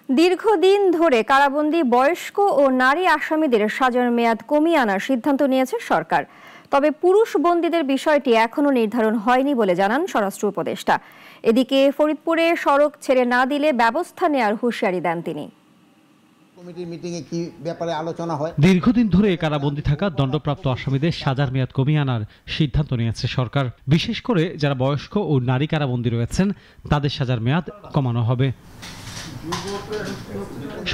দীর্ঘদিন ধরে কারাবন্দী বয়স্ক ও নারী আসামিদের সাজার মেয়াদ কমিয়ে আনার সিদ্ধান্ত নিয়েছে সরকার। তবে পুরুষ বন্দীদের বিষয়টি এখনো নির্ধারণ হয়নি বলে জানান স্বরাষ্ট্র উপদেষ্টা। এদিকে ফরিদপুরে সড়ক ছেড়ে না দিলে ব্যবস্থা নেওয়ার হুঁশিয়ারি দেন তিনি। দীর্ঘদিন ধরে কারাবন্দী থাকা দণ্ডপ্রাপ্ত আসামিদের সাজার মেয়াদ কমিয়ে আনার সিদ্ধান্ত নিয়েছে সরকার। বিশেষ করে যারা বয়স্ক ও নারী কারাবন্দী রয়েছেন তাদের সাজার মেয়াদ কমানো হবে।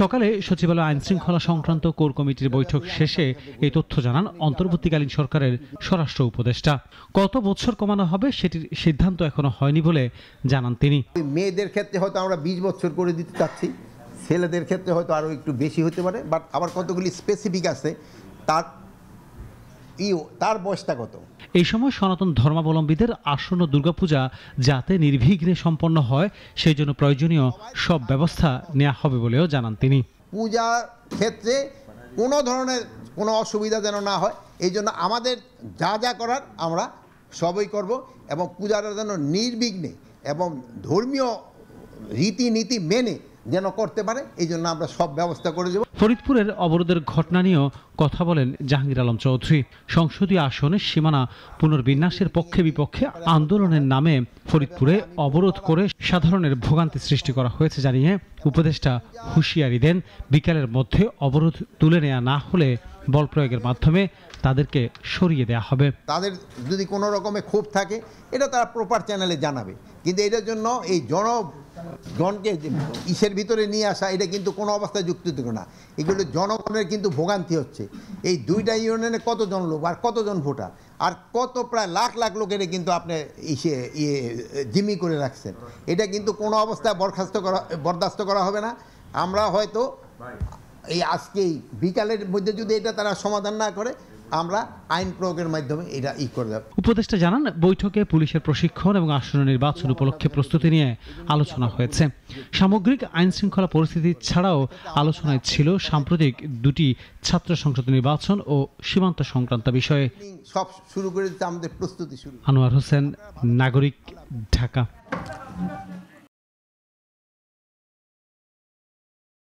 সকালে সচিবালয় আইন শৃঙ্খলা সংক্রান্ত কোর কমিটির বৈঠক শেষে এই তথ্য জানান অন্তর্বর্তীকালীন সরকারের স্বরাষ্ট্র উপদেষ্টা। কত বছর কমানো হবে সেটির সিদ্ধান্ত এখনো হয়নি বলে জানান তিনি। মেয়েদের ক্ষেত্রে হয়তো আমরা 20 বছর করে দিতে চাচ্ছি, ছেলেদের ক্ষেত্রে হয়তো আরও একটু বেশি হতে পারে, বাট আবার কতগুলি স্পেসিফিক আছে তার বয়সটা কত। এই সময় সনাতন ধর্মাবলম্বীদের আসন্ন দুর্গাপূজা যাতে নির্বিঘ্নে সম্পন্ন হয় সেই জন্য প্রয়োজনীয় সব ব্যবস্থা নেওয়া হবে বলেও জানান তিনি। পূজার ক্ষেত্রে কোনো ধরনের কোনো অসুবিধা যেন না হয়, এই জন্য আমাদের যা যা করার আমরা সবই করব এবং পূজাটা যেন নির্বিঘ্নে এবং ধর্মীয় রীতিনীতি মেনে যেন করতে পারে, এই জন্য আমরা সব ব্যবস্থা করে দেব। ফরিদপুরের অবরোধের ঘটনা নিয়েও কথা বলেন জাহাঙ্গীর আলম চৌধুরী। সংসদীয় আসনের সীমানা পুনর্বিন্যাসের পক্ষে বিপক্ষে আন্দোলনের নামে ফরিদপুরে অবরোধ করে সাধারণের ভোগান্তি সৃষ্টি করা হয়েছে জানিয়ে উপদেষ্টা হুঁশিয়ারি দেন, বিকালের মধ্যে অবরোধ তুলে নেওয়া না হলে বল প্রয়োগের মাধ্যমে তাদেরকে সরিয়ে দেওয়া হবে। তাদের যদি কোনো রকমের ক্ষোভ থাকে এটা তারা প্রপার চ্যানেলে জানাবে, কিন্তু এটার জন্য এই জনকে ইসের ভিতরে নিয়ে আসা এটা কিন্তু কোনো অবস্থায় যুক্তিযোগ্য না। এগুলো জনগণের কিন্তু ভোগান্তি হচ্ছে। এই দুইটা ইউনিয়নে কতজন লোক আর কতজন ভোটার আর কত প্রায় লাখ লাখ লোকের কিন্তু আপনি জিম্মি করে রাখছেন, এটা কিন্তু কোনো অবস্থায় বরদাস্ত করা হবে না। আমরা হয়তো এই আজকেই বিকালের মধ্যে যদি এটা তারা সমাধান না করে আমরা আইন প্রয়োগের মাধ্যমে এটা করে দেব। উপদেষ্টা জানান, বৈঠকে পুলিশের প্রশিক্ষণ এবং আসন্ন নির্বাচন উপলক্ষে প্রস্তুতি নিয়ে আলোচনা হয়েছে। সামগ্রিক আইন শৃঙ্খলা পরিস্থিতি ছাড়াও আলোচনায় ছিল সাম্প্রতিক দুটি ছাত্র সংসদ নির্বাচন ও সীমান্ত সংক্রান্ত বিষয়ে। সব শুরু করে দিতে আমাদের প্রস্তুতি শুরু। আনোয়ার হোসেন, নাগরিক, ঢাকা।